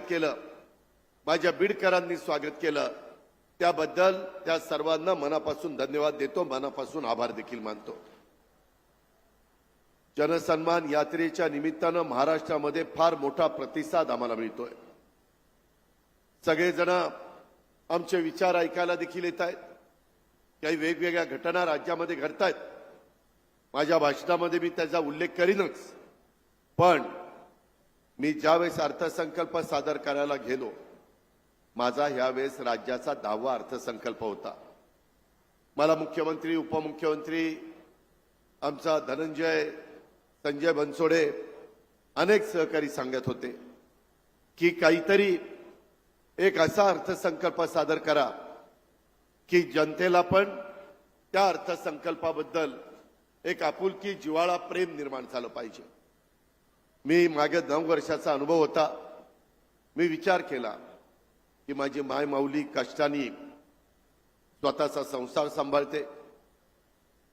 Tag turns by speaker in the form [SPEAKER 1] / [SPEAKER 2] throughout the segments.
[SPEAKER 1] केलं, माझ्या बीडकरांनी स्वागत केलं, त्याबद्दल त्या सर्वांना मनापासून धन्यवाद देतो, मनापासून आभार देखील मानतो। जनसन्मान यात्रेच्या निमित्तानं महाराष्ट्रामध्ये फार मोठा प्रतिसाद आम्हाला मिळतोय। सगळेजण आमचे विचार ऐकायला देखील येत आहेत। काही वेगवेगळ्या घटना राज्यामध्ये घडतायत। माझ्या भाषणामध्ये मी त्याचा उल्लेख करीनच, पण मी ज्यावेळेस अर्थसंकल्प सादर करायला गेलो, माझा यावेळेस राज्याचा 10वा अर्थसंकल्प होता। मला मुख्यमंत्री, उपमुख्यमंत्री, आमचा धनंजय, संजय बनसोडे अनेक सहकारी सांगत होते की काहीतरी एक असा अर्थसंकल्प सादर करा की जनतेला पण त्या अर्थसंकल्पाबद्दल एक आपुलकी, जिव्हाळा, प्रेम निर्माण झालं पाहिजे। मी मागे 9 वर्षाचा अनुभव होता। मी विचार केला की माझी माय माऊली कष्टाने स्वतःचा संसार सांभाळते,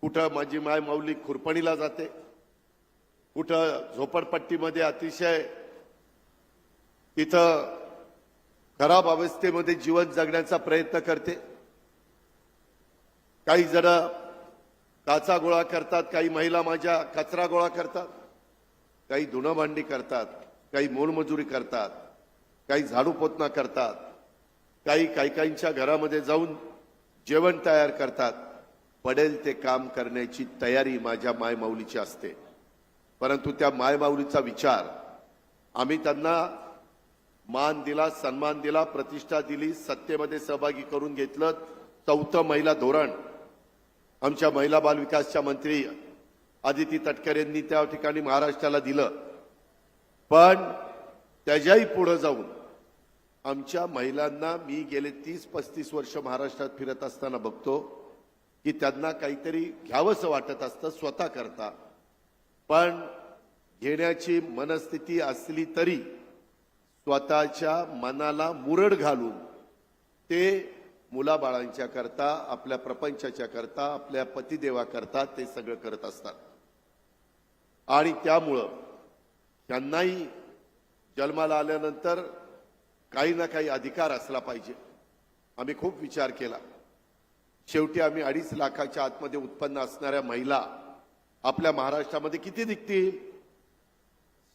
[SPEAKER 1] कुठं माझी माय माऊली खुरपणीला जाते, कुठं झोपडपट्टीमध्ये अतिशय तिथं खराब अवस्थेमध्ये जीवन जगण्याचा प्रयत्न करते। काही जण काचा गोळा करतात, काही महिला माझ्या कचरा गोळा करतात, काही धुणं भांडी करतात, काही मोलमजुरी करतात, काही झाडू पोतना करतात, काहींच्या घरामध्ये जाऊन जेवण तयार करतात। पडेल ते काम करण्याची तयारी माझ्या मायमाऊलीची असते। परंतु त्या मायमाऊलीचा विचार आम्ही त्यांना मान दिला, सन्मान दिला, प्रतिष्ठा दिली, सत्तेमध्ये सहभागी करून घेतलं। 4थं महिला धोरण आमच्या महिला बाल विकासच्या मंत्री आदिती तटकरे यांनी त्या ठिकाणी महाराष्ट्राला दिलं। पण त्याच्याही पुढे जाऊन आमच्या महिलांना मी गेले 30-35 वर्ष महाराष्ट्रात फिरत असताना बघतो की त्यांना काहीतरी घ्यावंसं वाटत असतं स्वतः करता, पण घेण्याची मनस्थिती असली तरी स्वतःच्या मनाला मुरड घालून ते मुलाबाळांच्या करता, आपल्या प्रपंचाच्या करता, आपल्या पतिदेवाकरता ते सगळं करत असतात। आणि त्यामुळं त्यांनाही जन्माला आल्यानंतर काही ना काही अधिकार असला पाहिजे। आम्ही खूप विचार केला। शेवटी आम्ही 2.5 लाखाच्या आतमध्ये उत्पन्न असणाऱ्या महिला आपल्या महाराष्ट्रामध्ये किती निघतील?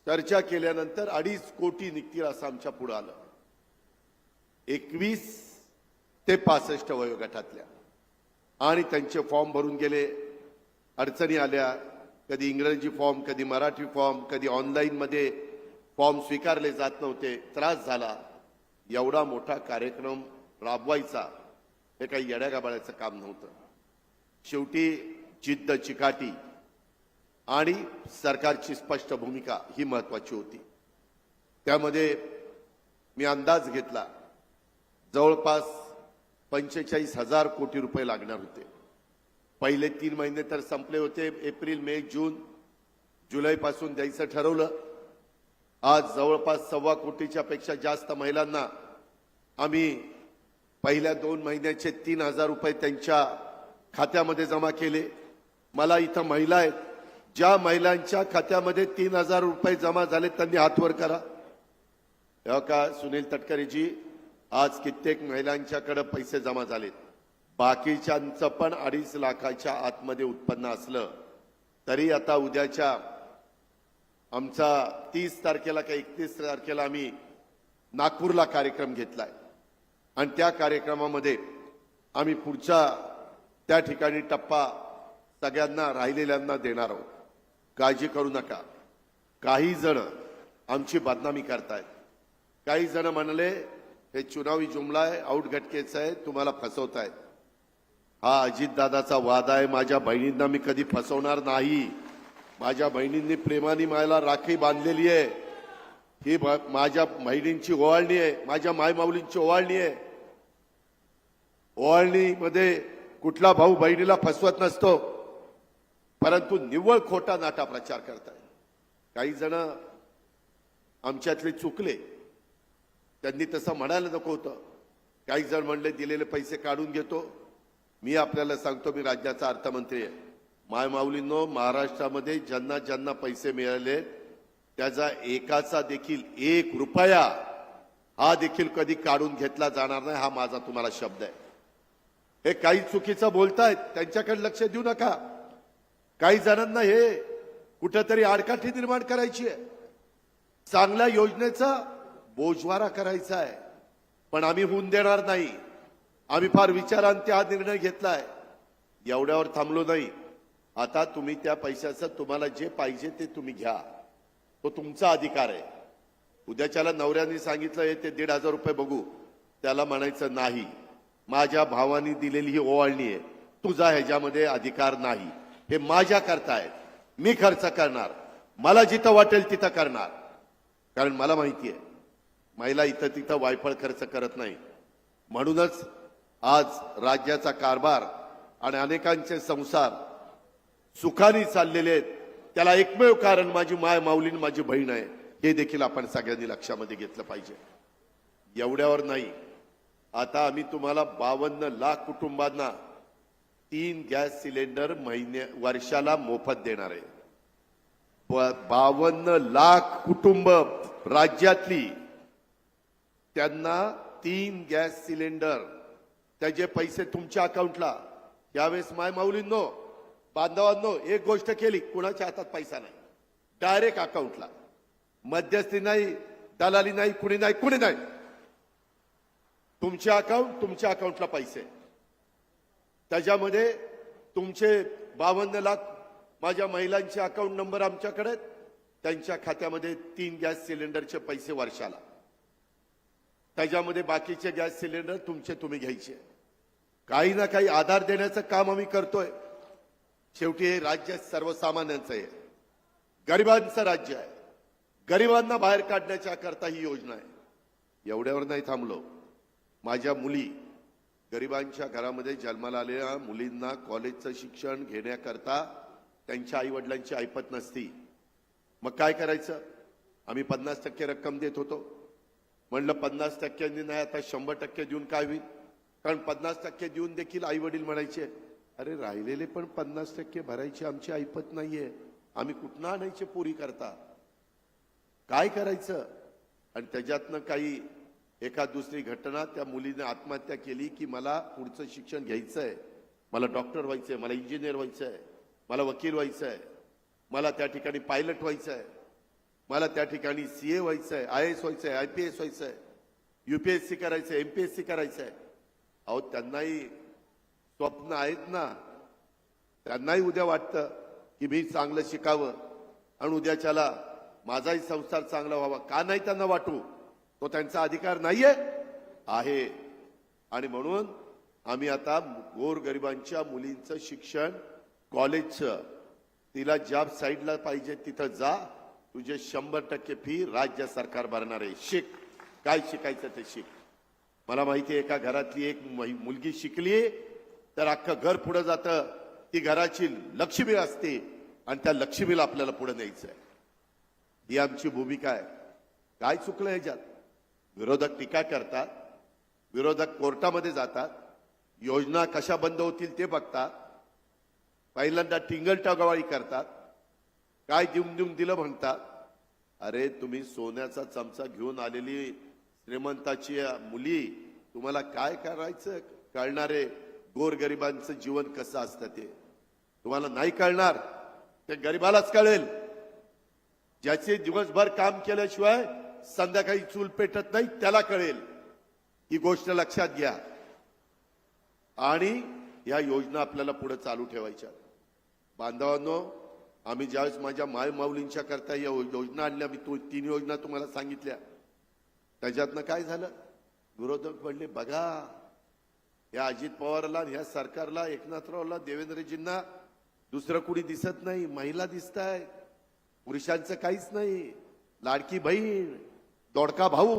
[SPEAKER 1] चर्चा केल्यानंतर 2.5 कोटी निघतील असं आमच्या पुढे आलं। 21 ते 65 वयोगटातल्या, आणि त्यांचे फॉर्म भरून गेले। अडचणी आल्या, कधी इंग्रजी फॉर्म, कधी मराठी फॉर्म, कधी ऑनलाईन मध्ये फॉर्म स्वीकारले जात नव्हते, त्रास झाला। एवढा मोठा कार्यक्रम राबवायचा हे काही येड्यागाबाळ्याचं काम नव्हतं। शेवटी जिद्द, चिकाटी आणि सरकारची स्पष्ट भूमिका ही महत्त्वाची होती। त्यामध्ये मी अंदाज घेतला जवळपास 45,000 कोटी रुपये लागणार होते। पहिले 3 महिने तर संपले होते, एप्रिल, मे, जून, जुलैपासून द्यायचं ठरवलं। आज जवळपास 1.25 कोटीच्या पेक्षा जास्त महिलांना आम्ही पहिल्या 2 महिन्याचे 3,000 रुपये त्यांच्या खात्यामध्ये जमा केले। मला इथं महिला आहेत, ज्या महिलांच्या खात्यामध्ये 3,000 रुपये जमा झाले त्यांनी हात वर करा। का सुनील तटकरेजी, आज कित्येक महिलांच्याकडे पैसे जमा झालेत। बाकीच्यांचं पण 2.5 लाखाच्या आतमध्ये उत्पन्न असलं तरी आता उद्याच्या आमचा 30 तारखेला का 31 तारखेला आम्ही नागपूरला कार्यक्रम घेतलाय, आणि त्या कार्यक्रमामध्ये आम्ही पुढच्या त्या ठिकाणी टप्पा सगळ्यांना राहिलेल्यांना देणार आहोत। काळजी करू नका। काही जण आमची बदनामी करतायत। काही जण म्हणले हे चुनावी जुमला आहे, आउटगटकेचं आहे, तुम्हाला फसवतायत। हा अजितदादाचा वाद आहे। माझ्या बहिणींना मी कधी फसवणार नाही। माझ्या बहिणींनी प्रेमाने मला राखी बांधलेली आहे। ही माझ्या बहिणींची ओवाळणी आहे, माझ्या मायमाऊलींची ओवाळणी आहे। ओवाळणीमध्ये कुठला भाऊ बहिणीला फसवत नसतो, परंतु निव्वळ खोटा नाटा प्रचार करताय। काही जण आमच्यातले चुकले, त्यांनी तसं म्हणायला नको होतं। काही जण म्हणले दिलेले पैसे काढून घेतो। मी आपल्याला सांगतो, मी राज्याचा अर्थमंत्री आहे। मायमाऊलींनो, महाराष्ट्रामध्ये ज्यांना ज्यांना पैसे मिळाले त्याचा एकाचा देखील 1 रुपया हा देखील कधी काढून घेतला जाणार नाही, हा माझा तुम्हाला शब्द आहे. हे काही चुकीचं बोलतायत त्यांच्याकडे लक्ष देऊ नका. काही जणांना हे कुठेतरी आडकाठी निर्माण करायची आहे, चांगल्या योजनेचा बोजवारा करायचा आहे, पण आम्ही होऊन देणार नाही. आम्ही फार विचारांती हा निर्णय घेतलाय. एवढ्यावर थांबलो नाही. आता तुम्ही त्या पैशाचं तुम्हाला जे पाहिजे ते तुम्ही घ्या, तो तुमचा अधिकार आहे. उद्याच्याला नवऱ्याने सांगितलं हे ते 1,500 रुपये बघू, त्याला म्हणायचं नाही, माझ्या भावानी दिलेली ही ओवाळणी आहे, तुझा ह्याच्यामध्ये अधिकार नाही, हे माझ्या करता आहे, मी खर्च करणार, मला जिथं वाटेल तिथं करणार. कारण मला माहिती आहे महिला इथं तिथं वायफळ खर्च करत नाही. म्हणूनच आज राज्याचा कारभार आणि अनेकांचे संसार सुखाने चाललेले आहेत. त्याला एकमेव कारण माझी माय माऊलीन माझी बहीण आहे, हे देखील आपण सगळ्यांनी लक्षामध्ये घेतलं पाहिजे. एवढ्यावर नाही, आता आम्ही तुम्हाला 52 लाख कुटुंबांना 3 गॅस सिलेंडर वर्षाला मोफत देणार आहे. 52 लाख कुटुंब राज्यातली, त्यांना 3 गॅस सिलेंडर, त्याचे पैसे तुमच्या अकाउंटला. यावेळेस माय माऊलींनो बांधवांनो एक गोष्ट केली, कुणाच्या हातात पैसा नाही, डायरेक्ट अकाउंटला, मध्यस्थी नाही, दलाली नाही, कुणी नाही. तुमच्या अकाउंटला पैसे, त्याच्यामध्ये तुमचे 52 लाख माझ्या महिलांचे अकाउंट नंबर आमच्याकडे आहेत, त्यांच्या खात्यामध्ये 3 गॅस सिलेंडरचे पैसे वर्षाला, त्याच्यामध्ये बाकीचे गॅस सिलेंडर तुमचे तुम्ही घ्यायचे. काही ना काही आधार देण्याचं काम आम्ही करतोय. शेवटी हे राज्य सर्वसामान्यांचं आहे, गरिबांचं राज्य आहे. गरिबांना बाहेर काढण्याच्या करता ही योजना आहे. एवढ्यावर नाही थांबलो. माझ्या मुली, गरिबांच्या घरामध्ये जन्माला आलेल्या मुलींना कॉलेजचं शिक्षण घेण्याकरता त्यांच्या आई वडिलांची ऐपत नसती. मग काय करायचं? आम्ही 50% रक्कम देत होतो. म्हणलं 50% नाही, आता 100% देऊन काय होईल? कारण 50% देऊन देखील आई वडील म्हणायचे, अरे राहिलेले पण 50% भरायची आमची ऐपत नाहीये, आम्ही कुठनं आणायचे पोरी करता, काय करायचं? आणि त्याच्यातनं काही एका दुसरी घटना, त्या मुलीने आत्महत्या केली की मला पुढचं शिक्षण घ्यायचंय, मला डॉक्टर व्हायचंय, मला इंजिनियर व्हायचंय, मला वकील व्हायचंय, मला त्या ठिकाणी पायलट व्हायचंय, मला त्या ठिकाणी सीए व्हायचंय, IAS व्हायचंय, IPS व्हायचंय, UPSC करायचंय, MPSC करायचंय. अहो त्यांनाही स्वप्न आहेत ना, त्यांनाही उद्या वाटतं की मी चांगलं शिकावं आणि उद्याच्याला माझाही संसार चांगला व्हावा. का नाही त्यांना वाटू? तो त्यांचा अधिकार नाहीये? आहे. आणि म्हणून आम्ही आता गोरगरिबांच्या मुलींचं शिक्षण, कॉलेजचं, तिला ज्या साईडला पाहिजे तिथं जा, तुझे 100% फी राज्य सरकार भरणार आहे. शिक, काय शिकायचं ते शिक. मला माहिती आहे एका घरातली एक मुलगी शिकली तर अख्खं घर पुढे जातं. ती घराची लक्ष्मी असते आणि त्या लक्ष्मीला आपल्याला पुढे न्यायचं आहे. ही आमची भूमिका आहे. काय चुकलं याच्यात? विरोधक टीका करतात, विरोधक कोर्टामध्ये जातात, योजना कशा बंद होतील ते बघतात, पहिल्यांदा टिंगलटवाळी करतात, काय देऊन दिलं म्हणतात. अरे तुम्ही सोन्याचा चमचा घेऊन आलेली श्रीमंताची मुली, तुम्हाला काय करायचं कळणारे गोरगरिबांचं जीवन कसं असतं ते तुम्हाला नाही कळणार. ते गरिबालाच कळेल, ज्याचे दिवसभर काम केल्याशिवाय संध्याकाळी चूल पेटत नाही, त्याला कळेल. ही गोष्ट लक्षात घ्या. आणि या योजना आपल्याला पुढे चालू ठेवायच्या. बांधवांनो, आम्ही ज्यावेळेस माझ्या माय माऊलींच्या करता या योजना आणल्या, मी 3 योजना तुम्हाला सांगितल्या, त्याच्यातनं काय झालं? विरोधक म्हणले बघा या अजित पवारला, ह्या सरकारला, एकनाथरावला, देवेंद्रजींना दुसरं कुणी दिसत नाही, महिला दिसतायत, पुरुषांचं काहीच नाही. लाडकी बहीण, दोडका भाऊ,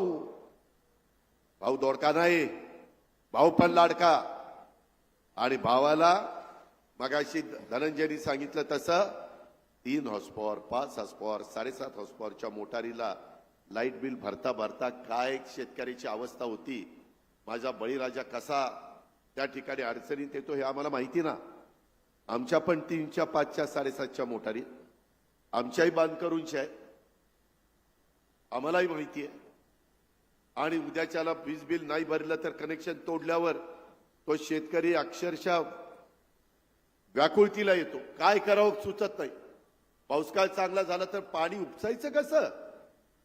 [SPEAKER 1] भाऊ दोडका नाही, भाऊ पण लाडका. आणि भावाला मगाशी धनंजयनी सांगितलं तसं 3 हॉर्सपॉवर, 5 हॉर्सपॉवर, 7.5 हॉर्सपॉवरच्या मोटारीला लाईट बिल भरता भरता काय शेतकऱ्याची अवस्था होती. माझा बळीराजा कसा त्या ठिकाणी अडचणीत येतो हे आम्हाला माहिती ना. आमच्या पण 3च्या, 5च्या, 7.5च्या मोटारी आमच्याही बांधकरूंच्या आहे, आम्हालाही माहिती आहे. आणि उद्याच्याला वीज बिल नाही भरलं तर कनेक्शन तोडल्यावर तो शेतकरी अक्षरशः व्याकुळतीला येतो. काय करावं सुचत नाही. पाऊसकाळ चांगला झाला तर पाणी उपसायचं कसं.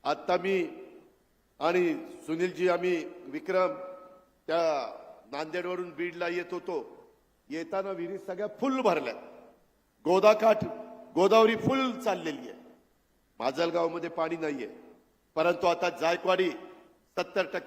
[SPEAKER 1] आता मी आणि सुनीलजी आम्ही विक्रम त्या नांदेडवरून बीडला येत होतो. येताना विहिरी सगळ्या फुल भरल्या. गोदाकाठ गोदावरी फुल चाललेली आहे. माजलगावमध्ये पाणी नाहीये, परंतु आता जायकवाडी 70%